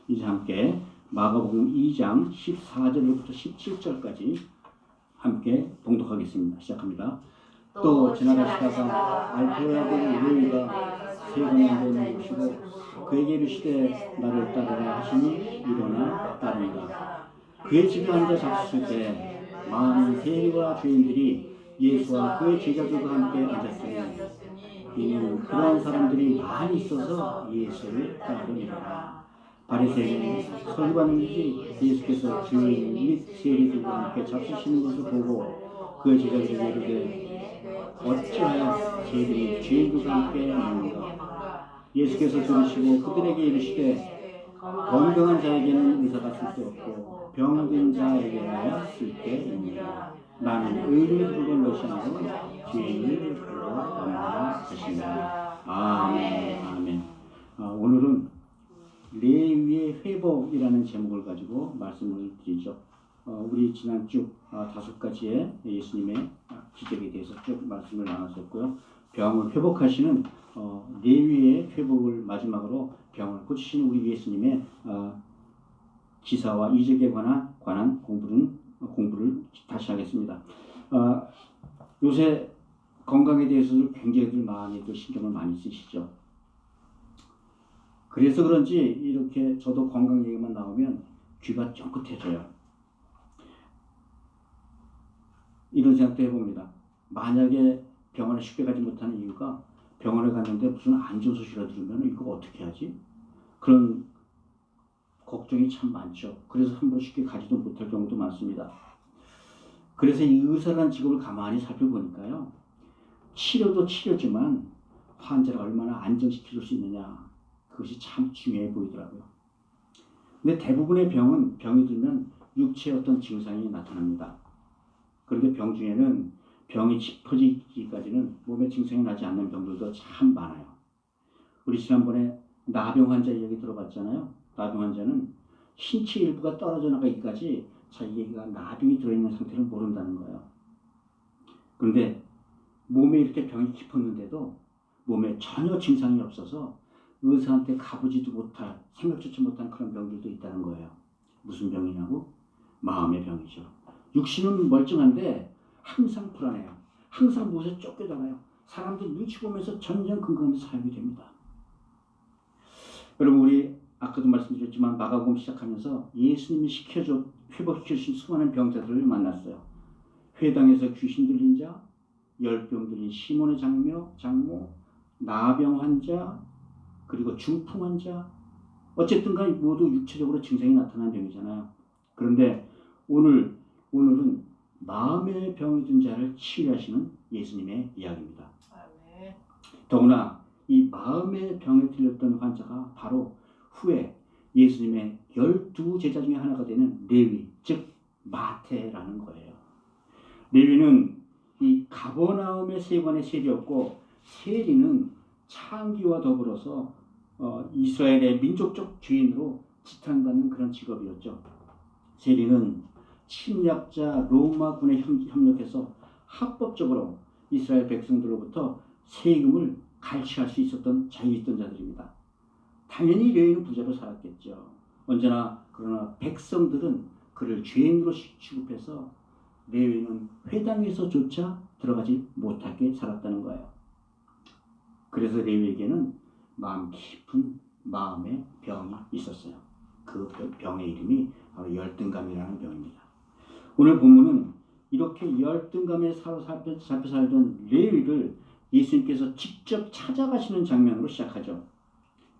이제 함께 마가복음 2장 14절부터 17절까지 함께 봉독하겠습니다. 시작합니다. 또 지나가시다가 알페오라고 레위가 세관원전을 보시고 그에게 이르시되 나를 따르라 하시니 일어나 따르니라. 그의 집에 앉아 잡수실 때 많은 세리와 죄인들이 예수와 그의 제자들과 함께 앉았으니 이는 그러한 사람들이 많이 있어서 예수를 따르니라. 바리새인이 서기관들이 예수께서 죄인 및 세리들과 함께 잡수시는 것을 보고 그의 제자들에게 이르되 어찌하여 세리들이 죄인들과 함께 먹는가. 예수께서 들으시고 그들에게 이르시되 건강한 자에게는 의사가 쓸 수 없고 병든 자에게야 쓸 때 있느니라. 나는 의를 부른 것이 아니라 죄인을 불러 왔노라 하시니라. 아멘. 아멘. 오늘은 레위의 회복이라는 제목을 가지고 말씀을 드리죠. 우리 지난 쭉 5가지의 예수님의 기적에 대해서 쭉 말씀을 나눴었고요. 병을 회복하시는 레위의 회복을 마지막으로 병을 고치시는 우리 예수님의 기사와 이적에 관한 공부를 다시 하겠습니다. 요새 건강에 대해서도 굉장히 많이 신경을 많이 쓰시죠. 그래서 그런지 이렇게 저도 건강 얘기만 나오면 귀가 쫑긋해져요. 이런 생각도 해봅니다. 만약에 병원에 쉽게 가지 못하는 이유가 병원에 갔는데 무슨 안 좋은 소식을 들으면 이거 어떻게 하지? 그런 걱정이 참 많죠. 그래서 한번 쉽게 가지도 못할 경우도 많습니다. 그래서 이 의사라는 직업을 가만히 살펴보니까요. 치료도 치료지만 환자를 얼마나 안정시킬 수 있느냐. 그것이 참 중요해 보이더라고요. 근데 대부분의 병이 들면 육체의 어떤 증상이 나타납니다. 그런데 병 중에는 병이 짚어지기까지는 몸에 증상이 나지 않는 병들도 참 많아요. 우리 지난번에 나병 환자 이야기 들어봤잖아요. 나병 환자는 신체 일부가 떨어져 나가기까지 자기가 나병이 들어있는 상태를 모른다는 거예요. 그런데 몸에 이렇게 병이 깊었는데도 몸에 전혀 증상이 없어서 의사한테 가보지도 못할, 생각조차 못한 그런 병들도 있다는 거예요. 무슨 병이냐고? 마음의 병이죠. 육신은 멀쩡한데 항상 불안해요. 항상 무엇에 쫓겨다가요. 사람들 눈치 보면서 전전긍긍하면서 살게 됩니다. 여러분, 우리 아까도 말씀드렸지만 마가복음 시작하면서 예수님이 회복시켜주신 수많은 병자들을 만났어요. 회당에서 귀신 들린 자, 열병 들린 시몬의 장모, 나병 환자, 그리고 중풍 환자, 어쨌든 간에 모두 육체적으로 증상이 나타난 병이잖아요. 그런데 오늘은 마음의 병이 든 자를 치유하시는 예수님의 이야기입니다. 더구나 이 마음의 병에 들렸던 환자가 바로 후에 예수님의 12제자 중에 하나가 되는 레위, 즉 마태라는 거예요. 레위는 이 가버나움의 세관의 세리였고, 세리는 창기와 더불어서 이스라엘의 민족적 주인으로 지탄받는 그런 직업이었죠. 세리는 침략자 로마군에 협력해서 합법적으로 이스라엘 백성들로부터 세금을 갈취할 수 있었던 자유 있던 자들입니다. 당연히 레위는 부자로 살았겠죠. 그러나 백성들은 그를 죄인으로 취급해서 레위는 회당에서조차 들어가지 못하게 살았다는 거예요. 그래서 레위에게는 마음 깊은 마음의 병이 있었어요. 그 병의 이름이 바로 열등감이라는 병입니다. 오늘 본문은 이렇게 열등감에 잡혀 살던 레위를 예수님께서 직접 찾아가시는 장면으로 시작하죠.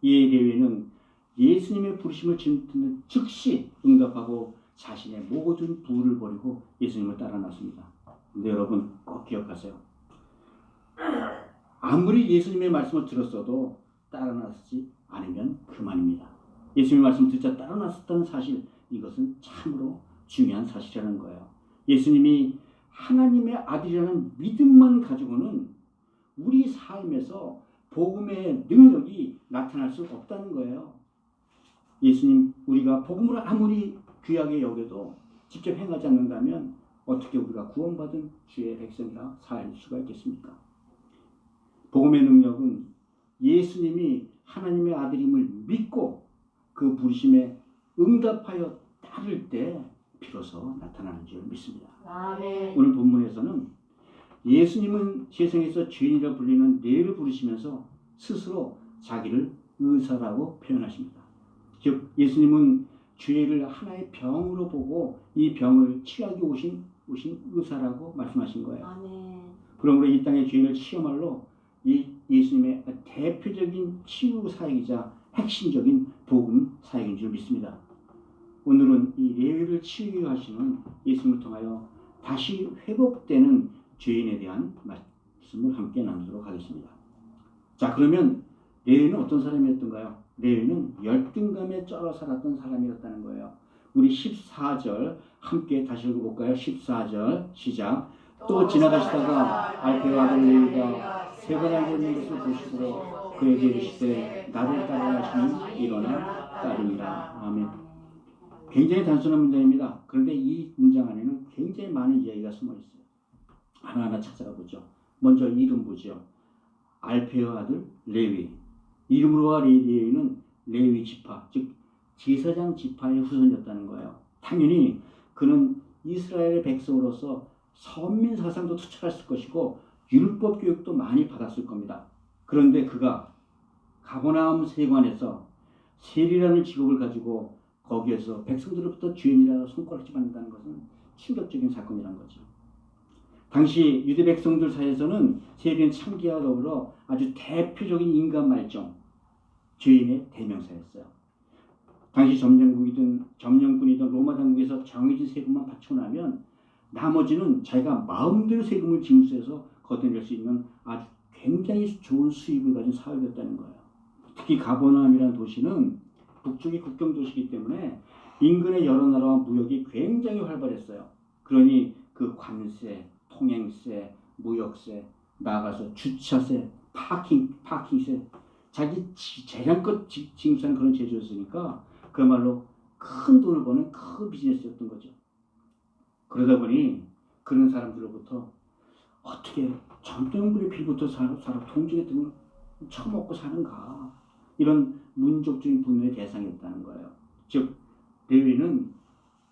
이 레위는 예수님의 부르심을 듣는 즉시 응답하고 자신의 모든 부를 버리고 예수님을 따라 나섭니다. 근데 여러분 꼭 기억하세요. 아무리 예수님의 말씀을 들었어도 따라 나서지 않으면 그만입니다. 예수님의 말씀을 듣자 따라 나섰다는 사실, 이것은 참으로 중요한 사실이라는 거예요. 예수님이 하나님의 아들이라는 믿음만 가지고는 우리 삶에서 복음의 능력이 나타날 수 없다는 거예요. 예수님, 우리가 복음을 아무리 귀하게 여겨도 직접 행하지 않는다면 어떻게 우리가 구원받은 주의 백성이라 살 수가 있겠습니까? 복음의 능력은 예수님이 하나님의 아들임을 믿고 그 부르심에 응답하여 따를 때 비로소 나타나는 줄 믿습니다. 아멘. 오늘 본문에서는 예수님은 세상에서 죄인이라 불리는 레위를 부르시면서 스스로 자기를 의사라고 표현하십니다. 즉 예수님은 죄를 하나의 병으로 보고 이 병을 치유하기 오신 의사라고 말씀하신 거예요. 아멘. 그러므로 이 땅의 죄인을 치유말로 이 예수님의 대표적인 치유 사역이자 핵심적인 복음 사역인 줄 믿습니다. 오늘은 이 레위를 치유하시는 예수님을 통하여 다시 회복되는 죄인에 대한 말씀을 함께 나누도록 하겠습니다. 자, 그러면 레위는 어떤 사람이었던가요? 레위는 열등감에 쩔어 살았던 사람이었다는 거예요. 우리 14절 함께 다시 읽어볼까요? 14절 시작. 또 지나가시다가 알페의 아들 레위가 세 번 알고 있는 것을 보시고 그에게 이르시되 나를 따르라 하시니 일어나 따르니라. 아멘. 굉장히 단순한 문장입니다. 그런데 이 문장 안에는 굉장히 많은 이야기가 숨어 있어요. 하나하나 찾아가 보죠. 먼저 이름 보죠. 알페의 아들 레위. 이름으로와 레위는 레위 지파, 즉 제사장 지파의 후손이었다는 거예요. 당연히 그는 이스라엘의 백성으로서 선민 사상도 투철했을 것이고 율법 교육도 많이 받았을 겁니다. 그런데 그가 가버나움 세관에서 세리라는 직업을 가지고 거기에서 백성들로부터 죄인이라 손가락질 받는다는 것은 충격적인 사건이란 거죠. 당시 유대 백성들 사이에서는 세리는 창기와 더불어 아주 대표적인 인간 말종, 죄인의 대명사였어요. 당시 점령군이든 로마 당국에서 정해진 세금만 바치고 나면 나머지는 자기가 마음대로 세금을 징수해서 걷어낼 수 있는 아주 굉장히 좋은 수입을 가진 사업이었다는 거예요. 특히 가버나움이라는 도시는 북쪽이 국경 도시이기 때문에 인근의 여러 나라와 무역이 굉장히 활발했어요. 그러니 그 관세, 통행세, 무역세, 나아가서 주차세, 파킹세, 자기 재량껏 징수하는 그런 제조였으니까 그야말로 큰 돈을 버는 큰 비즈니스였던 거죠. 그러다 보니 그런 사람들로부터 어떻게 전통군의 피부부터 살아 통증의 등을 처먹고 사는가, 이런 민족적인 분노의 대상이었다는 거예요. 즉 레위는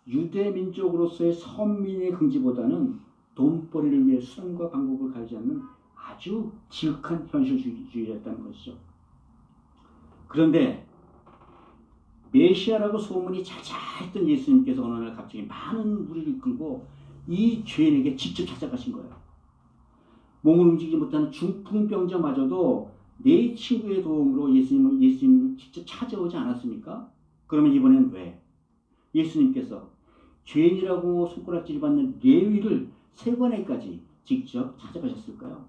유대 민족으로서의 선민의 긍지보다는 돈벌이를 위해 수단과 방법을 가리지 않는 아주 지극한 현실주의였다는 것이죠. 그런데 메시아라고 소문이 자자했던 예수님께서 어느 날 갑자기 많은 무리를 이끌고 이 죄인에게 직접 찾아가신 거예요. 몸을 움직이지 못하는 중풍병자마저도 내 친구의 도움으로 예수님을 직접 찾아오지 않았습니까? 그러면 이번엔 왜? 예수님께서 죄인이라고 손가락질 받는 레위를 세 번에까지 직접 찾아가셨을까요?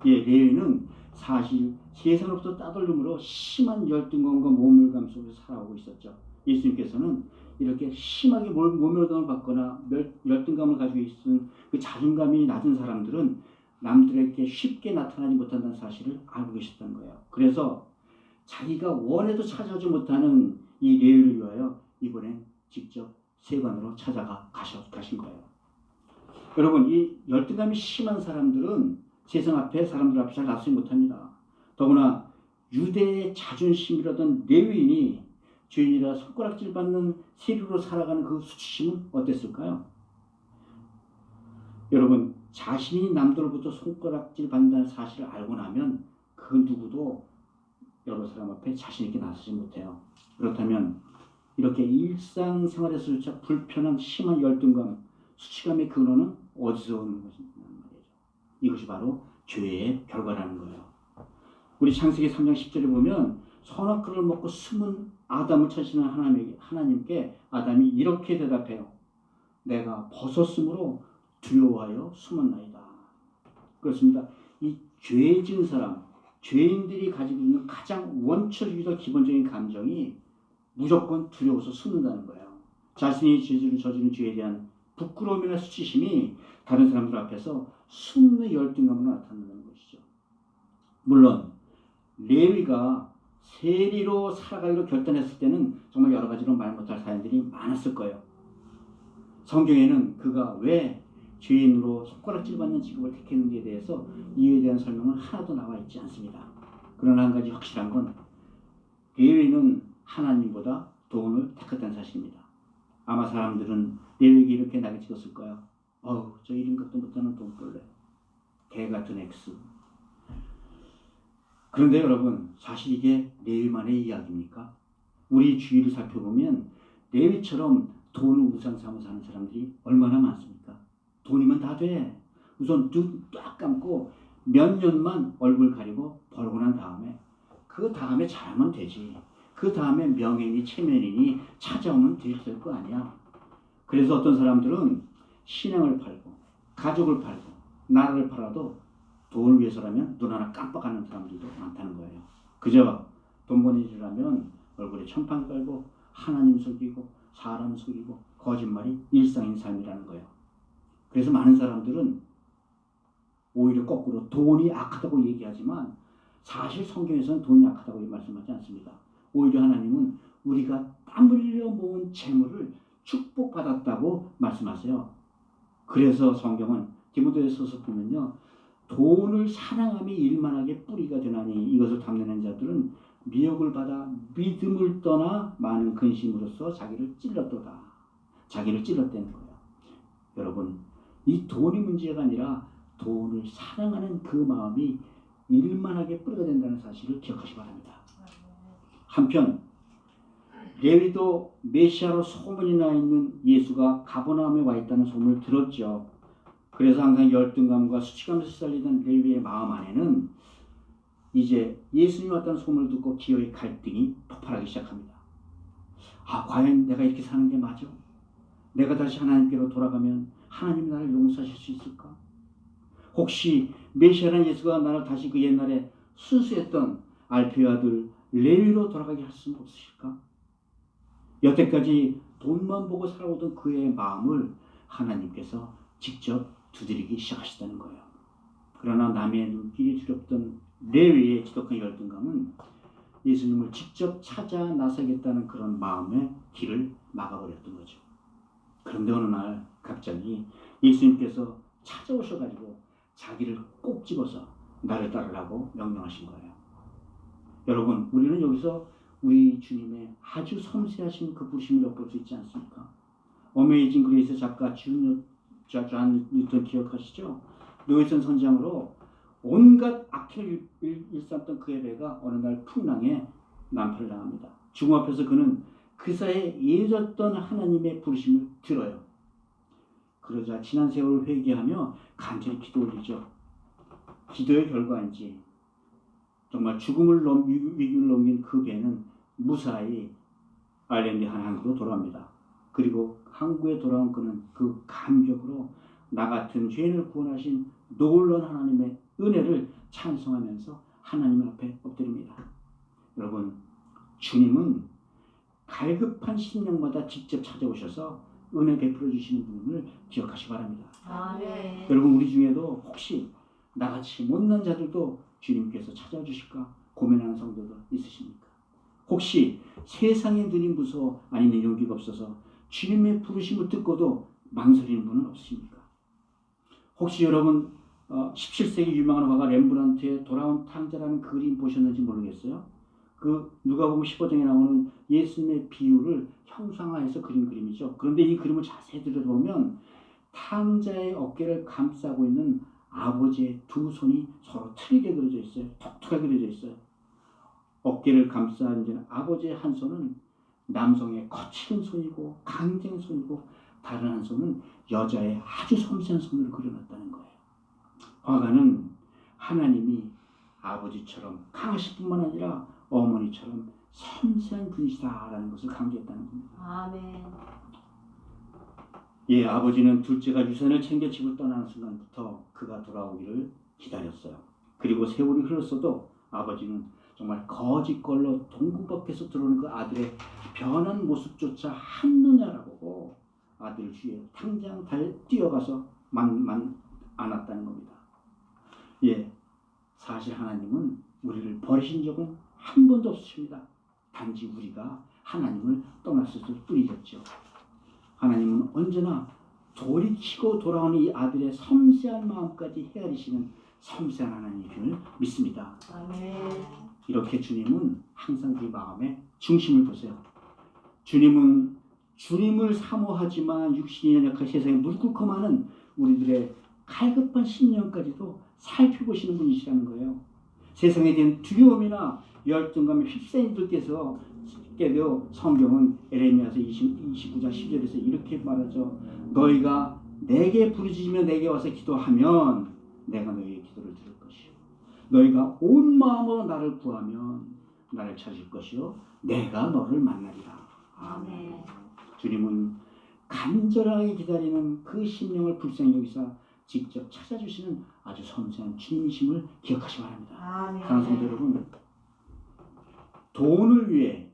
예, 레위는 사실 세상으로부터 따돌림으로 심한 열등감과 모멸감 속에서 살아오고 있었죠. 예수님께서는 이렇게 심하게 모멸감을 받거나 열등감을 가지고 있는 그 자존감이 낮은 사람들은 남들에게 쉽게 나타나지 못한다는 사실을 알고 계셨던 거예요. 그래서 자기가 원해도 찾아오지 못하는 이 레위를 위하여 이번엔 직접 세관으로 가신 거예요. 여러분, 이 열등감이 심한 사람들은 세상 앞에 사람들 앞에 잘 나서지 못합니다. 더구나 유대의 자존심이라던 레위인이 죄인이라 손가락질 받는 세리로 살아가는 그 수치심은 어땠을까요? 여러분, 자신이 남들로부터 손가락질 받는다는 사실을 알고 나면 그 누구도 여러 사람 앞에 자신 있게 나서지 못해요. 그렇다면 이렇게 일상생활에서조차 불편한 심한 열등감, 수치감의 근원은 어디서 오는 것이냐 말이죠. 이것이 바로 죄의 결과라는 거예요. 우리 창세기 3장 10절에 보면 선악과를 먹고 숨은 아담을 찾으시는 하나님께 아담이 이렇게 대답해요. 내가 벗었으므로 두려워하여 숨었나이다. 그렇습니다. 이 죄 지은 사람, 죄인들이 가지고 있는 가장 원초적이고 기본적인 감정이 무조건 두려워서 숨는다는 거예요. 자신이 저지른 죄에 대한 부끄러움이나 수치심이 다른 사람들 앞에서 숨는 열등감으로 나타난다는 것이죠. 물론 레위가 세리로 살아가기로 결단했을 때는 정말 여러 가지로 말 못할 사연들이 많았을 거예요. 성경에는 그가 왜 죄인으로 손가락질 받는 직업을 택했는지에 대해서 이유에 대한 설명은 하나도 나와 있지 않습니다. 그러나 한 가지 확실한 건 레위는 하나님보다 돈을 택했다는 사실입니다. 아마 사람들은 레위기 이렇게 낙에 찍었을 거야. 저 이름 것도 못하는 돈벌레. 개 같은 X. 그런데 여러분, 사실 이게 레위만의 이야기입니까? 우리 주위를 살펴보면 레위처럼 돈을 우상 삼아 사는 사람들이 얼마나 많습니까? 돈이면 다 돼. 우선 눈 딱 감고 몇 년만 얼굴 가리고 벌고 난 다음에 그 다음에 잘하면 되지. 그 다음에 명예니 체면이니 찾아오면 될 거 아니야. 그래서 어떤 사람들은 신앙을 팔고 가족을 팔고 나라를 팔아도 돈을 위해서라면 눈 하나 깜빡하는 사람들도 많다는 거예요. 그저 돈 버는 일을 하면 얼굴에 천판 깔고 하나님 속이고 사람 속이고 거짓말이 일상인 삶이라는 거예요. 그래서 많은 사람들은 오히려 거꾸로 돈이 악하다고 얘기하지만 사실 성경에서는 돈이 악하다고 말씀하지 않습니다. 오히려 하나님은 우리가 땀 흘려 모은 재물을 축복받았다고 말씀하세요. 그래서 성경은 디모데후서에서 보면요. 돈을 사랑함이 일만하게 뿌리가 되나니 이것을 탐내는 자들은 미혹을 받아 믿음을 떠나 많은 근심으로써 자기를 찔렀도다. 자기를 찔렀다는 거예요. 여러분, 이 돈이 문제가 아니라 돈을 사랑하는 그 마음이 일만하게 뿌리가 된다는 사실을 기억하시기 바랍니다. 한편 레위도 메시아로 소문이 나 있는 예수가 가버나움에 와 있다는 소문을 들었죠. 그래서 항상 열등감과 수치감에 시달리던 레위의 마음 안에는 이제 예수님이 왔다는 소문을 듣고 기어의 갈등이 폭발하기 시작합니다. 과연 내가 이렇게 사는 게 맞아? 내가 다시 하나님께로 돌아가면 하나님이 나를 용서하실 수 있을까? 혹시 메시아라는 예수가 나를 다시 그 옛날에 순수했던 알페의 아들 레위로 돌아가게 할 수는 없으실까? 여태까지 돈만 보고 살아오던 그의 마음을 하나님께서 직접 두드리기 시작하시다는 거예요. 그러나 남의 눈길이 두렵던 레위의 지독한 열등감은 예수님을 직접 찾아 나서겠다는 그런 마음의 길을 막아버렸던 거죠. 그런데 어느 날 갑자기 예수님께서 찾아오셔가지고 자기를 꼭 집어서 나를 따르라고 명령하신 거예요. 여러분, 우리는 여기서 우리 주님의 아주 섬세하신 그 부르심을 엿볼 수 있지 않습니까? 어메이징 그레이스 작가 존 뉴턴 기억하시죠? 노예선 선장으로 온갖 악행을 일삼던 그의 배가 어느 날 풍랑에 난파를 당합니다. 중호 앞에서 그는 그사에 예졌던 하나님의 부르심을 들어요. 그러자 지난 세월을 회개하며 간절히 기도 올리죠. 기도의 결과인지 정말 위기를 넘긴 그 배는 무사히 아일랜드 한 항구로 돌아옵니다. 그리고 항구에 돌아온 그는 그 감격으로 나 같은 죄인을 구원하신 놀라운 하나님의 은혜를 찬송하면서 하나님 앞에 엎드립니다. 여러분, 주님은 갈급한 심령마다 직접 찾아오셔서 은혜 베풀어 주시는 분을 기억하시기 바랍니다. 아멘. 여러분, 우리 중에도 혹시 나같이 못난 자들도 주님께서 찾아주실까 고민하는 성도도 있으십니까? 혹시 세상의 눈이 무서워 아니면 용기가 없어서 주님의 부르심을 듣고도 망설이는 분은 없으십니까? 혹시 여러분 17세기 유명한 화가 렘브란트의 돌아온 탕자라는 그림 보셨는지 모르겠어요. 그 누가복음 15장에 나오는 예수님의 비유를 형상화해서 그린 그림이죠. 그런데 이 그림을 자세히 들여다보면 탕자의 어깨를 감싸고 있는 아버지의 두 손이 서로 틀리게 그려져 있어요. 독특하게 그려져 있어요. 어깨를 감싸는 아버지의 한 손은 남성의 거칠은 손이고 강쟁 손이고 다른 한 손은 여자의 아주 섬세한 손으로 그려놨다는 거예요. 화가는 하나님이 아버지처럼 강하실 뿐만 아니라 어머니처럼 섬세한 분이시다라는 것을 강조했다는 겁니다. 아멘. 예, 아버지는 둘째가 유산을 챙겨 집을 떠나는 순간부터 그가 돌아오기를 기다렸어요. 그리고 세월이 흘렀어도 아버지는 정말 거짓걸로 동굴 밖에서 들어오는 그 아들의 변한 모습조차 한눈에 알아보고 아들 주위에 당장 뛰어가서 안았다는 겁니다. 예, 사실 하나님은 우리를 버리신 적은 한 번도 없으십니다. 단지 우리가 하나님을 떠났을 뿐이겠죠. 하나님은 언제나 돌이키고 돌아오는 이 아들의 섬세한 마음까지 헤아리시는 섬세한 하나님을 믿습니다. 아멘. 이렇게 주님은 항상 우리 마음의 중심을 보세요. 주님은 주님을 사모하지만 육신이 연약한 세상에 무릎 꿇고 많은 우리들의 갈급한 심령까지도 살펴보시는 분이시라는 거예요. 세상에 대한 두려움이나 열등감에 휩싸인 분께서 깨도 성경은 에레미야서 29장 10절에서 이렇게 말하죠. 너희가 내게 부르짖으며 내게 와서 기도하면 내가 너희의 기도를 들을 것이요. 너희가 온 마음으로 나를 구하면 나를 찾을 것이요. 내가 너를 만나리라. 아멘. 주님은 간절하게 기다리는 그 심령을 불쌍히 여기사 직접 찾아주시는 아주 섬세한 주님이심을 기억하시기 바랍니다. 사랑하는 성도 여러분, 돈을 위해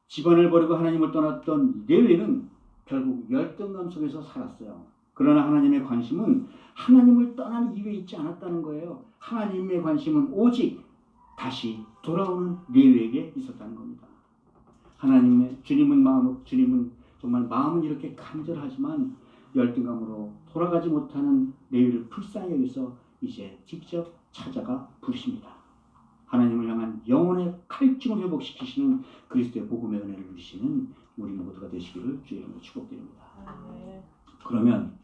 집안을 버리고 하나님을 떠났던 레위는 결국 열등감 속에서 살았어요. 그러나 하나님의 관심은 하나님을 떠난 이유에 있지 않았다는 거예요. 하나님의 관심은 오직 다시 돌아오는 레위에게 있었다는 겁니다. 주님은 정말 마음은 이렇게 간절하지만 열등감으로 돌아가지 못하는 레위를 불쌍히 여기서 이제 직접 찾아가 부르십니다. 하나님을 향한 영혼의 칼중을 회복시키시는 그리스도의 복음의 은혜를 누리시는 우리 모두가 되시기를 주의 이름으로 축복드립니다. 그러면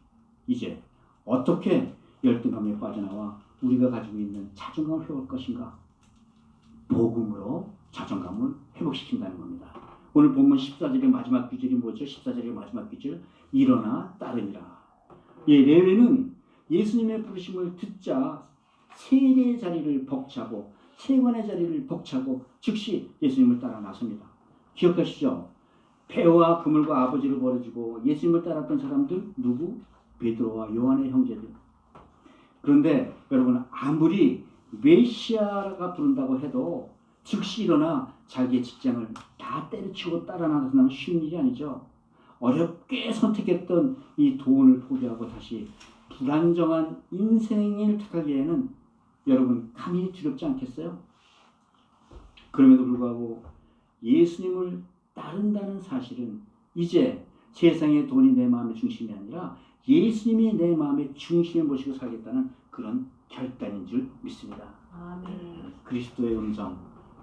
이제 어떻게 열등감에 빠져나와 우리가 가지고 있는 자존감을 회복할 것인가? 복음으로 자존감을 회복시킨다는 겁니다. 오늘 본문 14절의 마지막 구절이 뭐죠? 14절의 마지막 구절, 일어나 따르니라. 레위는 예수님의 부르심을 듣자 세례의 자리를 벅차고 세관의 자리를 벅차고 즉시 예수님을 따라 나섭니다. 기억하시죠? 배와 그물과 아버지를 버려주고 예수님을 따랐던 사람들 누구? 베드로와 요한의 형제들. 그런데 여러분, 아무리 메시아가 부른다고 해도 즉시 일어나 자기의 직장을 다 때려치고 따라 나서는 쉬운 일이 아니죠. 어렵게 선택했던 이 돈을 포기하고 다시 불안정한 인생을 택하기에는 여러분 감히 두렵지 않겠어요? 그럼에도 불구하고 예수님을 따른다는 사실은 이제 세상의 돈이 내 마음의 중심이 아니라 예수님이 내 마음의 중심에 모시고 살겠다는 그런 결단인 줄 믿습니다. 아멘. 그리스도의 음성,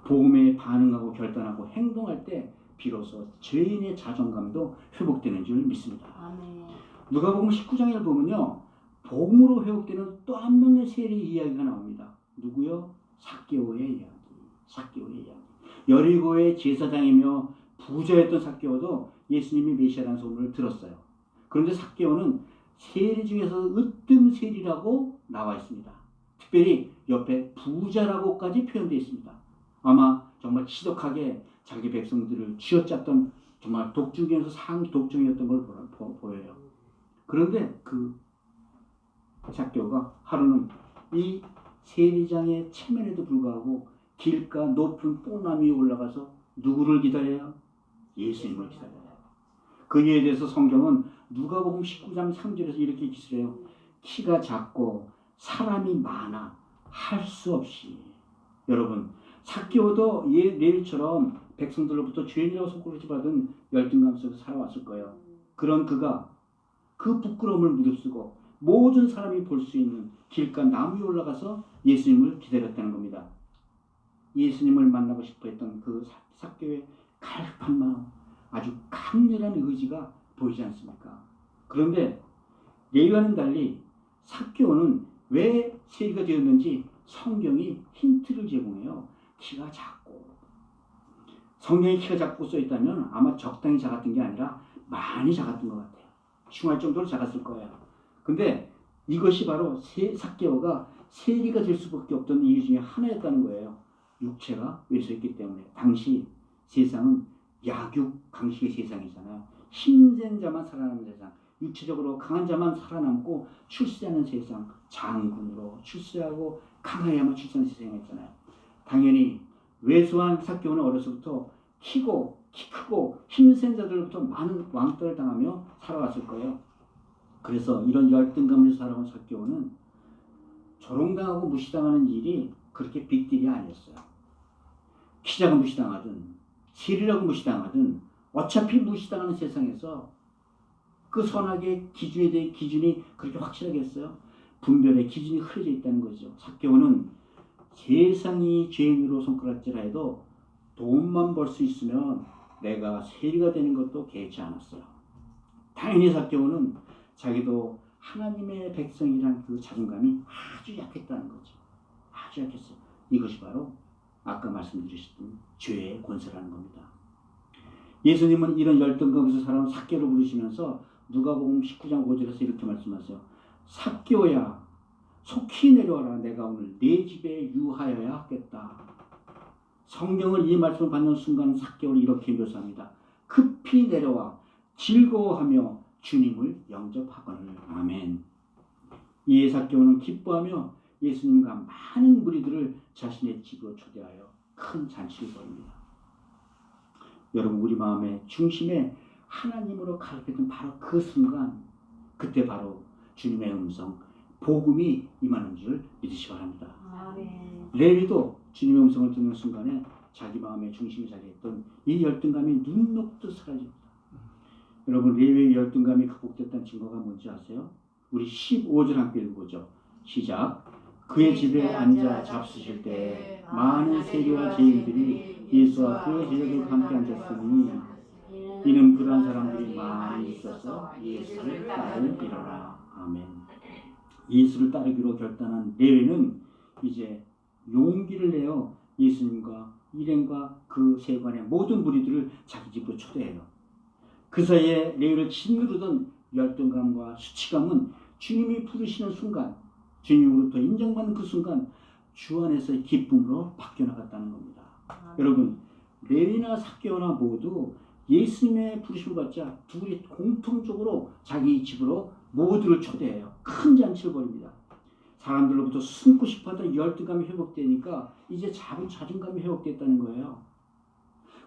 복음에 반응하고 결단하고 행동할 때 비로소 죄인의 자존감도 회복되는 줄 믿습니다. 아멘. 누가복음 19장을 보면요, 복음으로 회복되는 또 한 명의 세례 이야기가 나옵니다. 누구요? 삭개오의 이야기. 삭개오의 이야기. 여리고의 제사장이며 부자였던 삭개오도 예수님이 메시아라는 소문을 들었어요. 그런데 삭개오는 세리 중에서 으뜸 세리라고 나와 있습니다. 특별히 옆에 부자라고까지 표현되어 있습니다. 아마 정말 지독하게 자기 백성들을 쥐어짰던 정말 독중 중에서 상독중이었던 걸 보여요. 그런데 그 삭개오가 하루는 이 세리장의 체면에도 불구하고 길가 높은 뽕나무 위에 올라가서 누구를 기다려요? 예수님을 기다려요. 그에 대해서 성경은 누가복음 19장 3절에서 이렇게 기술해요. 키가 작고 사람이 많아 할 수 없이. 여러분, 삭개오도 레위처럼 백성들로부터 죄인이라고 손가락질 받은 열등감 속에서 살아왔을 거예요. 그런 그가 그 부끄러움을 무릅쓰고 모든 사람이 볼 수 있는 길가 나무 위에 올라가서 예수님을 기다렸다는 겁니다. 예수님을 만나고 싶어 했던 그 삭개오의 갈급한 마음, 아주 강렬한 의지가 보이지 않습니까? 그런데 레위와는 달리 삭개오는 왜 세리가 되었는지 성경이 힌트를 제공해요. 키가 작고. 성경에 키가 작고 써있다면 아마 적당히 작았던 게 아니라 많이 작았던 것 같아요. 흉할 정도로 작았을 거예요. 근데 이것이 바로 삭개오가 세리가 될 수밖에 없던 이유 중에 하나였다는 거예요. 육체가 왜소했기 때문에. 당시 세상은 약육 강식의 세상이잖아요. 힘센 자만 살아남는 세상, 육체적으로 강한 자만 살아남고 출세하는 세상, 장군으로 출세하고 강해야만 출세하는 세상이었잖아요. 당연히 왜소한 삭개오는 어려서부터 키 크고 힘센 자들로부터 많은 왕따를 당하며 살아왔을 거예요. 그래서 이런 열등감에서 살아온 삭개오는 조롱당하고 무시당하는 일이 그렇게 빅딜이 아니었어요. 키 작은 무시당하든 세리라고 무시당하든 어차피 무시당하는 세상에서 그 선악의 기준에 대해 기준이 그렇게 확실하겠어요? 분별의 기준이 흐려져 있다는 거죠. 삭개오는 세상이 죄인으로 손가락질하 해도 돈만 벌 수 있으면 내가 세리가 되는 것도 개의치 않았어요. 당연히 삭개오는 자기도 하나님의 백성이란 그 자존감이 아주 약했다는 거죠. 아주 약했어요. 이것이 바로 아까 말씀드렸던 죄의 권세라는 겁니다. 예수님은 이런 열등감에서 살아온 삭개오를 부르시면서 누가복음 19장 5절에서 이렇게 말씀하세요. 삭개오야, 속히 내려와라. 내가 오늘 네 집에 유하여야 하겠다. 성경을 이 말씀을 받는 순간 삭개오를 이렇게 묘사합니다. 급히 내려와 즐거워하며 주님을 영접하거늘. 아멘. 이에 삭개오는 기뻐하며 예수님과 많은 무리들을 자신의 집으로 초대하여 큰 잔치를 벌입니다. 여러분, 우리 마음의 중심에 하나님으로 가득했던 바로 그 순간, 그때 바로 주님의 음성, 복음이 임하는 줄 믿으시기 바랍니다. 아멘. 레위도 주님의 음성을 듣는 순간에 자기 마음의 중심에 자리했던 이 열등감이 눈 녹듯 사라집니다. 여러분, 레위의 열등감이 극복됐다는 증거가 뭔지 아세요? 우리 15절 함께 읽어보죠. 시작. 그의 집에 앉아 잡수실 때 많은 세리와 죄인들이 예수와 그의 제자들과 함께 앉았으니 이는 그러한 사람들이 많이 있어서 예수를 따르리라. 아멘. 예수를 따르기로 결단한 레위는 이제 용기를 내어 예수님과 일행과 그 세관의 모든 무리들을 자기 집으로 초대해요. 그 사이에 레위를 짓누르던 열등감과 수치감은 주님이 부르시는 순간, 주님으로부터 인정받는 그 순간 주 안에서의 기쁨으로 바뀌어나갔다는 겁니다. 여러분, 레위나 삭개오나 모두 예수님의 부르심을 받자 둘이 공통적으로 자기 집으로 모두를 초대해요. 큰 잔치를 벌입니다. 사람들로부터 숨고 싶어하던 열등감이 회복되니까 이제 작은 자존감이 회복됐다는 거예요.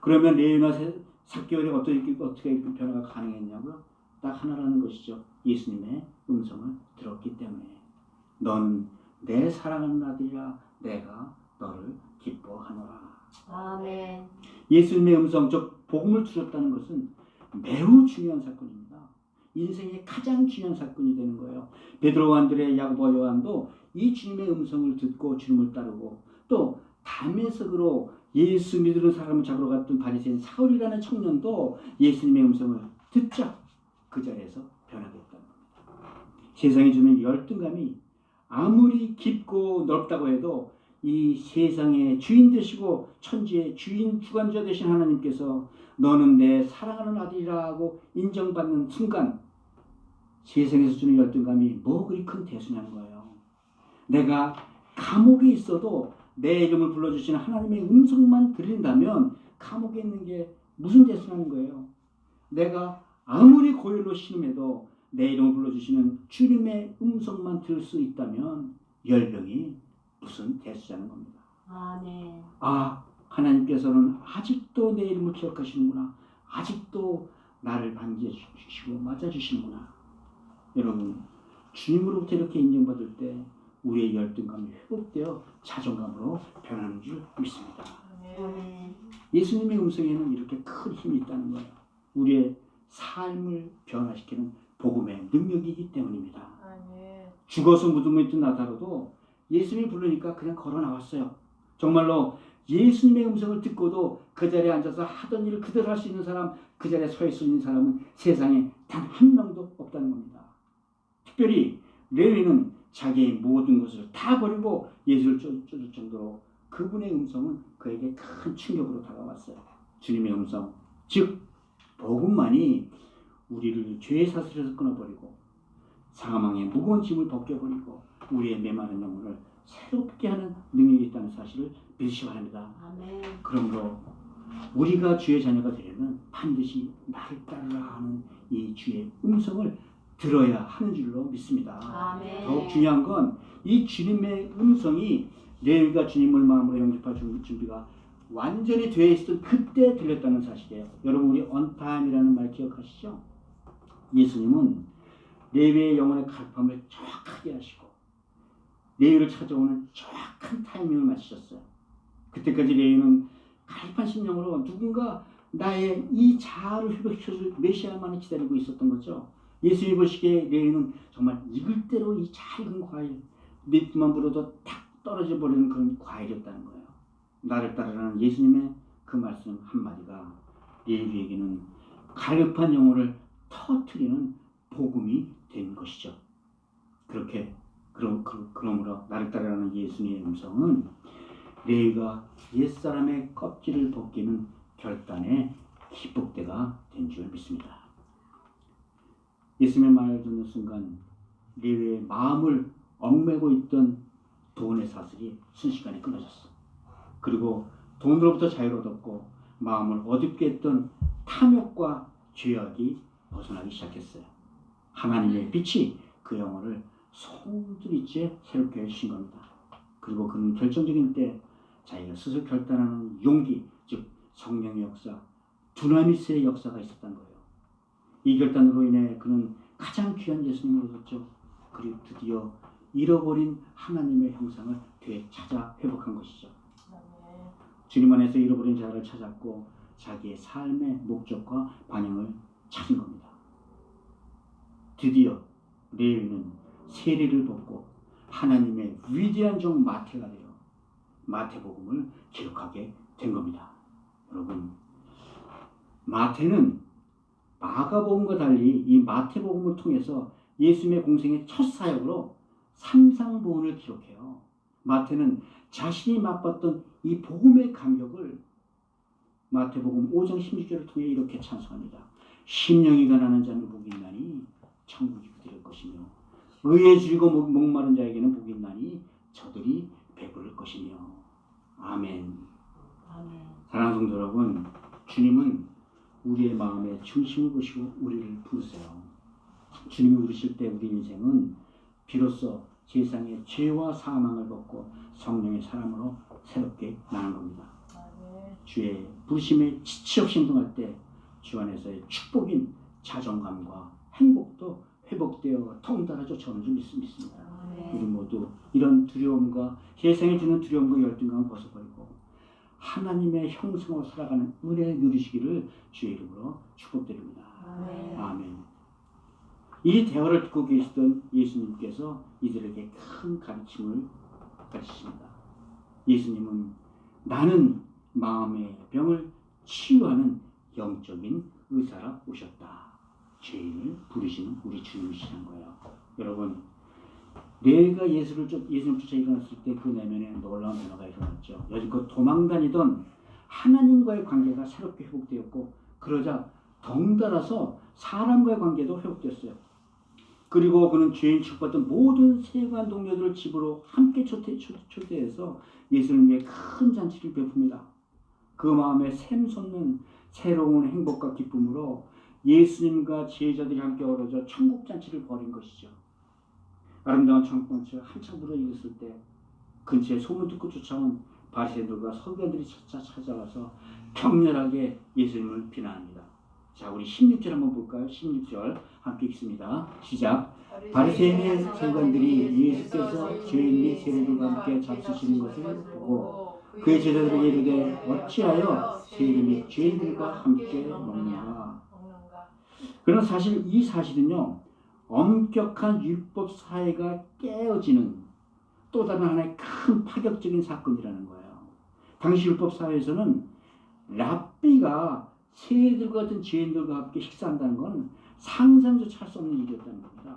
그러면 레위나 삭개오에 어떻게 변화가 가능했냐고요? 딱 하나라는 것이죠. 예수님의 음성을 들었기 때문에. 넌 내 사랑하는 아들이라 내가 너를 기뻐하노라. 아멘. 예수님의 음성, 즉 복음을 들었다는 것은 매우 중요한 사건입니다. 인생의 가장 중요한 사건이 되는 거예요. 베드로와 안드레, 야고보와 요한도 이 주님의 음성을 듣고 주님을 따르고, 또 담에색으로 예수 믿는 사람을 잡으러 갔던 바리새인 사울이라는 청년도 예수님의 음성을 듣자 그 자리에서 변화됐다는 겁니다. 세상이 주는 열등감이 아무리 깊고 넓다고 해도 이 세상의 주인 되시고 천지의 주인 주관자 되신 하나님께서 너는 내 사랑하는 아들이라고 인정받는 순간 세상에서 주는 열등감이 뭐 그리 큰 대수냐는 거예요. 내가 감옥에 있어도 내 이름을 불러주시는 하나님의 음성만 들린다면 감옥에 있는 게 무슨 대수냐는 거예요. 내가 아무리 고열로 신음해도 내 이름을 불러주시는 주님의 음성만 들을 수 있다면 열병이 무슨 대수자는 겁니다. 아멘. 아, 하나님께서는 아직도 내 이름을 기억하시는구나. 아직도 나를 반기해 주시고 맞아주시는구나. 여러분, 주님으로부터 이렇게 인정받을 때 우리의 열등감이 회복되어 자존감으로 변하는 줄 믿습니다. 아멘. 예수님의 음성에는 이렇게 큰 힘이 있다는 거예요. 우리의 삶을 변화시키는 복음의 능력이기 때문입니다. 아멘. 죽어서 무덤에 있던 나사로도 예수님이 부르니까 그냥 걸어 나왔어요. 정말로 예수님의 음성을 듣고도 그 자리에 앉아서 하던 일을 그대로 할 수 있는 사람, 그 자리에 서 있는 사람은 세상에 단 한 명도 없다는 겁니다. 특별히 레위는 자기의 모든 것을 다 버리고 예수를 쫓을 정도로 그분의 음성은 그에게 큰 충격으로 다가왔어요. 주님의 음성, 즉 복음만이 우리를 죄의 사슬에서 끊어버리고 사망의 무거운 짐을 벗겨버리고 우리의 메마른 영혼을 새롭게 하는 능력이 있다는 사실을 믿으시기 바랍니다. 아멘. 그러므로 우리가 주의 자녀가 되려면 반드시 나를 따르라 하는 이 주의 음성을 들어야 하는 줄로 믿습니다. 아멘. 더욱 중요한 건 이 주님의 음성이 레위가 주님을 마음으로 영접할 준비가 완전히 되어 있었던 그때 들렸다는 사실이에요. 여러분, 우리 언타임이라는 말 기억하시죠? 예수님은 레위의 영혼의 갈팡을 정확하게 하시고 레위를 찾아오는 정확한 타이밍을 맞추셨어요. 그때까지 레위는 갈팡 심령으로 누군가 나의 이 자아를 회복시켜줄 메시아만을 기다리고 있었던 거죠. 예수님이 보시기에 레위는 정말 익을 대로 이 잘 익은 과일, 밑만 불어도 탁 떨어져 버리는 그런 과일이었다는 거예요. 나를 따르라는 예수님의 그 말씀 한마디가 레위에게는 갈급한 영혼을 터뜨리는 복음이 된 것이죠. 그러므로 나를 따르라는 예수님의 음성은 레위가 옛사람의 껍질을 벗기는 결단의 기복대가 된 줄 믿습니다. 예수님의 말을 듣는 순간 레위의 마음을 얽매고 있던 돈의 사슬이 순식간에 끊어졌어. 그리고 돈으로부터 자유를 얻었고 마음을 어둡게 했던 탐욕과 죄악이 벗어나기 시작했어요. 하나님의 빛이 그 영혼을 송두리째 새롭게 해주신 겁니다. 그리고 그는 결정적인 때 자기가 스스로 결단하는 용기, 즉 성령의 역사, 두나미스의 역사가 있었던 거예요. 이 결단으로 인해 그는 가장 귀한 예수님을 얻었죠. 그리고 드디어 잃어버린 하나님의 형상을 되찾아 회복한 것이죠. 주님 안에서 잃어버린 자를 찾았고 자기의 삶의 목적과 방향을 찾은 겁니다. 드디어 레위는 세리를 벗고 하나님의 위대한 종 마태가 되어 마태복음을 기록하게 된 겁니다. 여러분, 마태는 마가복음과 달리 이 마태복음을 통해서 예수님의 공생의 첫 사역으로 삼상보훈을 기록해요. 마태는 자신이 맛봤던 이 복음의 감격을 마태복음 5장 16절을 통해 이렇게 찬송합니다. 심령이가 나는 자는 복이 있나니 천국이 그들의 것이며 의에 줄이고 목마른 자에게는 복이 있나니 저들이 배부를 것이며. 아멘. 사랑하는 성도 여러분, 주님은 우리의 마음의 중심을 보시고 우리를 부르세요. 주님이 부르실 때 우리 인생은 비로소 세상의 죄와 사망을 벗고 성령의 사람으로 새롭게 나는 겁니다. 주의 부르심에 지치 없이 행동할 때 주 안에서의 축복인 자존감과 행복도 회복되어 통달아 쫓아오는 줄 믿습니다. 우리 모두 이런 두려움과 세상에 주는 두려움과 열등감을 벗어버리고 하나님의 형상으로 살아가는 은혜를 누리시기를 주의 이름으로 축복드립니다. 아멘. 이 대화를 듣고 계시던 예수님께서 이들에게 큰 가르침을 가르치십니다. 예수님은 나는 마음의 병을 치유하는 영적인 의사라 오셨다. 죄인을 부르시는 우리 주님이시라는 거예요. 여러분, 레위가 예수님 쫓아 일어났을 때 그 내면에 놀라운 변화가 일어났죠. 여지껏 도망다니던 하나님과의 관계가 새롭게 회복되었고 그러자 덩달아서 사람과의 관계도 회복됐어요. 그리고 그는 죄인 취급받던 모든 세관 동료들을 집으로 함께 초대해서 예수님을 위해 큰 잔치를 베풉니다. 그 마음에 샘솟는 새로운 행복과 기쁨으로 예수님과 제자들이 함께 어우러져 천국 잔치를 벌인 것이죠. 아름다운 천국 잔치가 한참 불어 익었을 때 근처에 소문 듣고 쫓아온 바리새인들과 서기관들이 찾아와서 격렬하게 예수님을 비난합니다. 자, 우리 16절 한번 볼까요? 16절 함께 읽습니다. 시작. 바리새인의 서기관들이 예수께서 죄인 및 세리들과 함께 잡수시는 것을 보고 그의 제자들에게 이르되 어찌하여 세리 및 죄인들과 함께 먹는가? 그러나 사실 이 사실은요, 엄격한 율법 사회가 깨어지는 또 다른 하나의 큰 파격적인 사건이라는 거예요. 당시 율법 사회에서는 랍비가 세리들과 같은 죄인들과 함께 식사한다는 건 상상조차 할 수 없는 일이었다는 겁니다.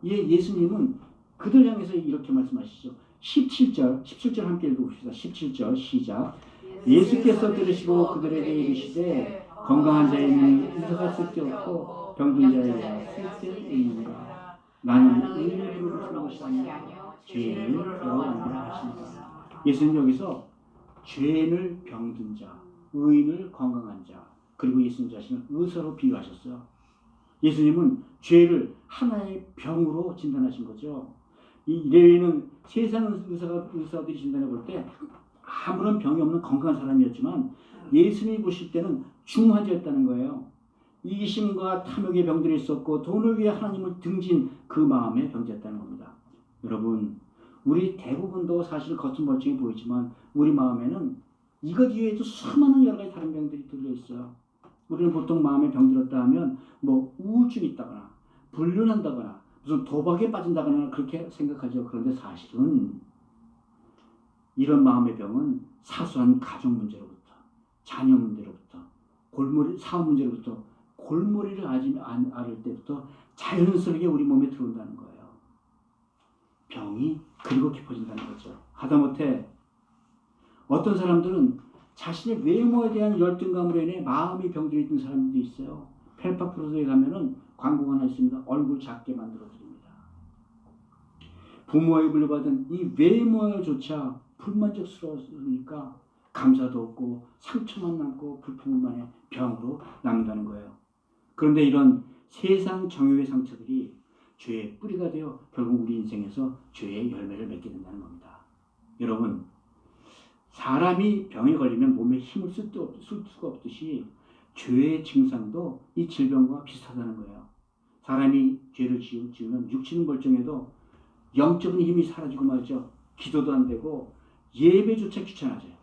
예수님은 그들 향해서 이렇게 말씀하시죠. 17절 함께 읽어봅시다. 17절 시작. 예수께서 들으시고 그들에게 이르시되 건강한 자에는 의사가 쓸데없고 병든 자에게 쓸데있는가. 나는 의인을 부르는 것이 아니라 죄인을 부르노라 하시니라. 예수님 여기서 죄인을 병든 자, 의인을 건강한 자, 그리고 예수님 자신을 의사로 비유하셨어요. 예수님은 죄를 하나의 병으로 진단하신 거죠. 이 레위는 세상 의사들이 진단해 볼 때 아무런 병이 없는 건강한 사람이었지만 예수님이 보실 때는 중환자였다는 거예요. 이기심과 탐욕의 병들이 있었고 돈을 위해 하나님을 등진 그 마음의 병자였다는 겁니다. 여러분, 우리 대부분도 사실 겉은 멀쩡해 보이지만 우리 마음에는 이것 이외에도 수많은 여러 가지 다른 병들이 들려 있어요. 우리는 보통 마음에 병들었다 하면 뭐 우울증이 있다거나 불륜한다거나 무슨 도박에 빠진다거나 그렇게 생각하죠. 그런데 사실은 이런 마음의 병은 사소한 가족 문제로부터, 자녀 문제로부터, 사업 문제로부터, 골머리를 앓을 때부터 자연스럽게 우리 몸에 들어온다는 거예요. 병이 그리고 깊어진다는 거죠. 하다못해 어떤 사람들은 자신의 외모에 대한 열등감으로 인해 마음이 병들어 있는 사람들도 있어요. 펠파프로스에 가면은 광고가 하나 있습니다. 얼굴 작게 만들어 드립니다. 부모에게 물려받은 이 외모조차 불만족스러우니까 감사도 없고 상처만 남고 불평만 해 병으로 남는다는 거예요. 그런데 이런 세상 정욕의 상처들이 죄의 뿌리가 되어 결국 우리 인생에서 죄의 열매를 맺게 된다는 겁니다. 여러분, 사람이 병에 걸리면 몸에 힘을 쓸 수가 없듯이 죄의 증상도 이 질병과 비슷하다는 거예요. 사람이 죄를 지으면 육체는 멀쩡해도 영적인 힘이 사라지고 말죠. 기도도 안 되고 예배조차 귀찮아져요.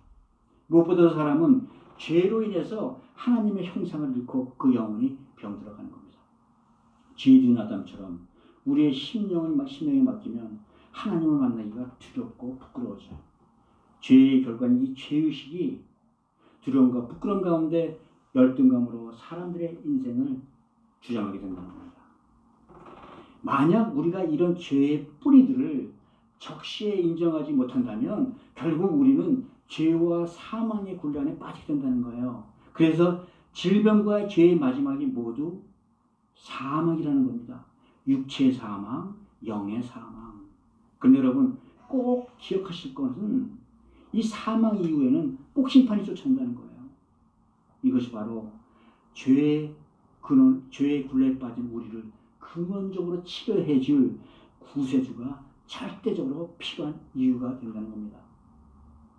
무엇보다 사람은 죄로 인해서 하나님의 형상을 잃고 그 영혼이 병들어가는 겁니다. 죄인 아담처럼 우리의 심령에 맡기면 하나님을 만나기가 두렵고 부끄러워져요. 죄의 결과는 이 죄의식이 두려움과 부끄러움 가운데 열등감으로 사람들의 인생을 주장하게 된다는 겁니다. 만약 우리가 이런 죄의 뿌리들을 적시에 인정하지 못한다면 결국 우리는 죄와 사망의 굴레 빠지게 된다는 거예요. 그래서 질병과 죄의 마지막이 모두 사망이라는 겁니다. 육체의 사망, 영의 사망. 그런데 여러분 꼭 기억하실 것은 이 사망 이후에는 꼭 심판이 쫓아온다는 거예요. 이것이 바로 죄의 굴레에 빠진 우리를 근원적으로 치료해 줄 구세주가 절대적으로 필요한 이유가 된다는 겁니다.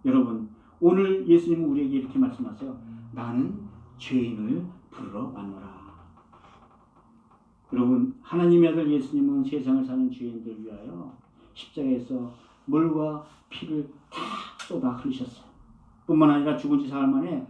여러분, 오늘 예수님은 우리에게 이렇게 말씀하세요. 나는 죄인을 부르러 왔노라. 여러분, 하나님의 아들 예수님은 세상을 사는 죄인들을 위하여 십자가에서 물과 피를 다 쏟아 흘리셨어요. 뿐만 아니라 죽은 지 사흘 만에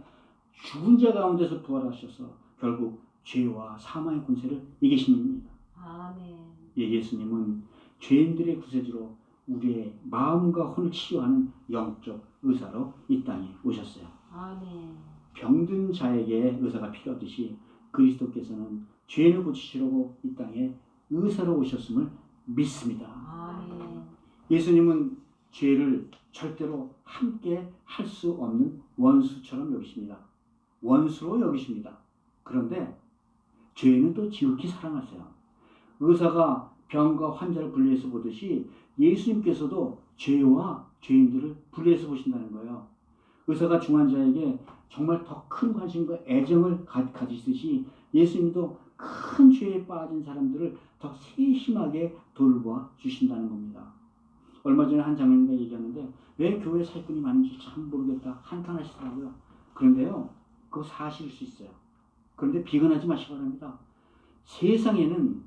죽은 자 가운데서 부활하셔서 결국 죄와 사망의 권세를 이기신 분입니다. 아멘. 예수님은 죄인들의 구세주로 우리의 마음과 혼을 치유하는 영적 의사로 이 땅에 오셨어요. 아멘. 병든 자에게 의사가 필요하듯이 그리스도께서는 죄인을 고치시려고 이 땅에 의사로 오셨음을 믿습니다. 아멘. 예수님은 죄를 절대로 함께 할 수 없는 원수처럼 여기십니다. 원수로 여기십니다. 그런데 죄인은 또 지극히 사랑하세요. 의사가 병과 환자를 분리해서 보듯이 예수님께서도 죄와 죄인들을 분리해서 보신다는 거예요. 의사가 중한 자에게 정말 더 큰 관심과 애정을 가지듯이 예수님도 큰 죄에 빠진 사람들을 더 세심하게 돌봐 주신다는 겁니다. 얼마 전에 한 장로님과 얘기하는데 왜 교회 사기꾼이 많은지 참 모르겠다 한탄하시더라고요. 그런데요, 그거 사실일 수 있어요. 그런데 비관하지 마시기 바랍니다. 세상에는,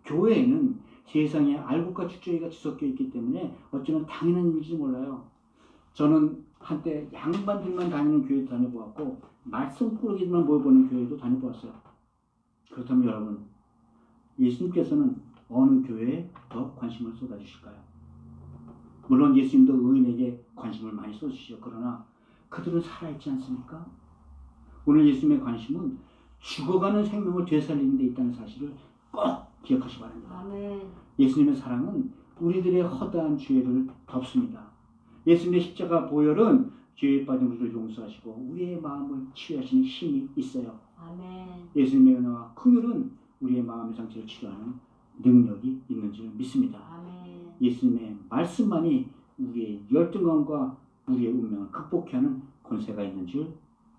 교회에는 세상에 알곡과 축제가 뒤섞여 있기 때문에 어쩌면 당연한 일인지 몰라요. 저는 한때 양반들만 다니는 교회도 다녀보았고 말씀 꾸러기들만 모여보는 교회도 다녀보았어요. 그렇다면 여러분, 예수님께서는 어느 교회에 더 관심을 쏟아주실까요? 물론 예수님도 의인에게 관심을 많이 쏟으시죠. 그러나 그들은 살아있지 않습니까? 오늘 예수님의 관심은 죽어가는 생명을 되살리는 데 있다는 사실을 꼭 기억하시기 바랍니다. 아멘. 예수님의 사랑은 우리들의 허다한 죄를 덮습니다. 예수님의 십자가 보혈은 죄에 빠진 우리를 용서하시고 우리의 마음을 치유하시는 힘이 있어요. 아멘. 예수님의 은혜와 긍휼은 우리의 마음의 상처를 치료하는 능력이 있는 줄 믿습니다. 아멘. 예수님의 말씀만이 우리의 열등감과 우리의 운명을 극복해 하는 권세가 있는 줄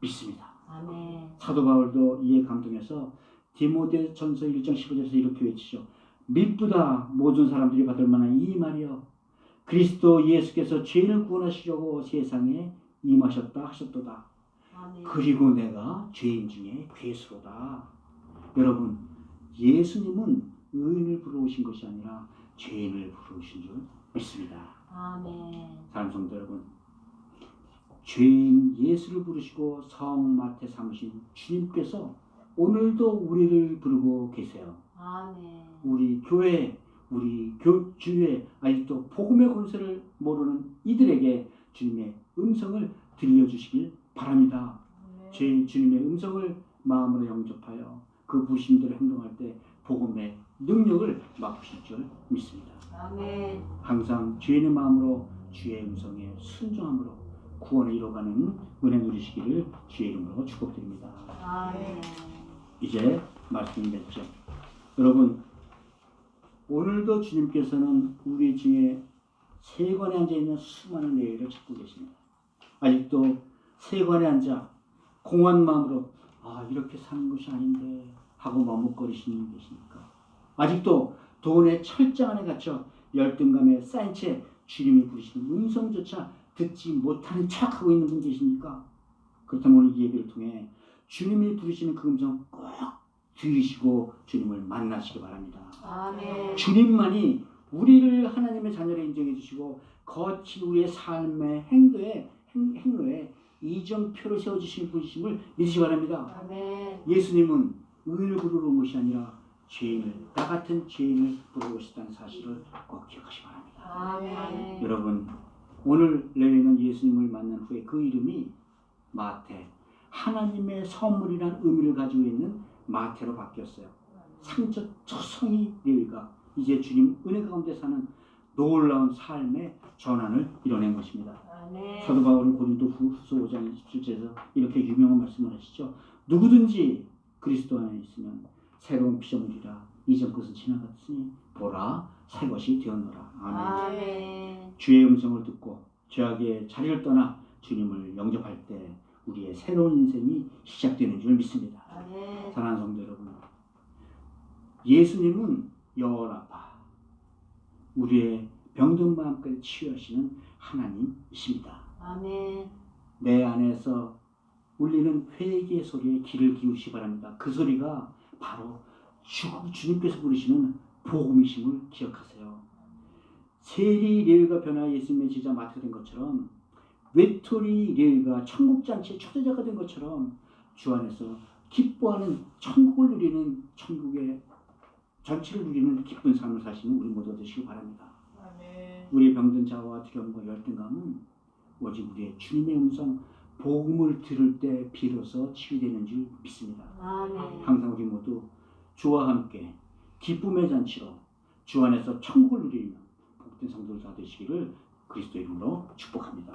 믿습니다. 아멘. 사도 바울도 이에 감동해서 디모데전서 1장 15절에서 이렇게 외치죠. 미쁘다 모든 사람들이 받을 만한 이 말이여 그리스도 예수께서 죄인을 구원하시려고 세상에 임하셨다 하셨도다. 아멘. 그리고 내가 죄인 중에 괴수로다. 여러분, 예수님은 의인을 부르신 것이 아니라 죄인을 부르신 줄 믿습니다. 아멘. 사랑하는 성도 여러분, 죄인 예수를 부르시고 성 마태 삼으신 주님께서 오늘도 우리를 부르고 계세요. 아멘. 우리 교회, 우리 주위에 아직도 복음의 권세를 모르는 이들에게 주님의 음성을 들려주시길 바랍니다. 주님의 음성을 마음으로 영접하여 그 부르심대로 행동할 때 복음의 능력을 맛보실 줄 믿습니다. 아멘. 항상 주인의 마음으로 주의 음성에 순종함으로 구원을 이뤄가는 은혜 누리시기를 주의 이름으로 축복드립니다. 아멘. 이제 말씀이 됐죠. 여러분, 오늘도 주님께서는 우리 중에 세관에 앉아있는 수많은 예의를 찾고 계십니다. 아직도 세관에 앉아 공허한 마음으로 이렇게 사는 것이 아닌데 하고 머뭇거리시는 분 계십니까? 아직도 돈의 철장 안에 갇혀 열등감에 쌓인 채 주님이 부르시는 음성조차 듣지 못하는 척하고 있는 분 계십니까? 그렇다면 오늘 이 예배를 통해 주님이 부르시는 그 음성 꼭 들으시고 주님을 만나시기 바랍니다. 아멘. 주님만이 우리를 하나님의 자녀로 인정해 주시고 거친 우리의 삶의 행로에 이정표를 세워주시는 분이심을 믿으시기 바랍니다. 아멘. 예수님은 의인을 부르러 온 것이 아니라 나 같은 죄인을 부르러 오셨다는 사실을 꼭 기억하시기 바랍니다. 아멘. 여러분, 오늘 레위는 예수님을 만난 후에 그 이름이 마태, 하나님의 선물이라는 의미를 가지고 있는 마태로 바뀌었어요. 상적 초성이 레위가 이제 주님 은혜 가운데 사는 놀라운 삶의 전환을 이뤄낸 것입니다. 아멘. 사도 바울은 고린도 후서 5장 27절에서 이렇게 유명한 말씀을 하시죠. 누구든지 그리스도 안에 있으면 새로운 피조물이라 이전 것은 지나갔으니 보라 새 것이 되었노라. 아멘. 아멘. 주의 음성을 듣고 죄악의 자리를 떠나 주님을 영접할 때 우리의 새로운 인생이 시작되는 줄 믿습니다. 아멘. 사랑하는 성도 여러분, 예수님은 여호라파, 우리의 병든 마음까지 치유하시는 하나님이십니다. 아멘. 내 안에서 울리는 회개의 소리에 귀를 기울이시기 바랍니다. 그 소리가 바로 주님께서 부르시는 복음이심을 기억하세요. 세리 레위가 변화해 예수님의 제자 마태가 된 것처럼 외톨이 레위가 천국잔치의 초대자가 된 것처럼 주 안에서 기뻐하는 천국을 누리는 천국의 전체를 누리는 기쁜 삶을 사시는 우리 모두가 되시기 바랍니다. 아멘. 우리의 병든 자와 두려움과 열등감은 오직 우리의 주님의 음성 복음을 들을 때 비로소 치유되는 줄 믿습니다. 아멘. 항상 우리 모두 주와 함께 기쁨의 잔치로 주 안에서 천국을 누리며 복된 성도들 다 되시기를 그리스도 이름으로 축복합니다.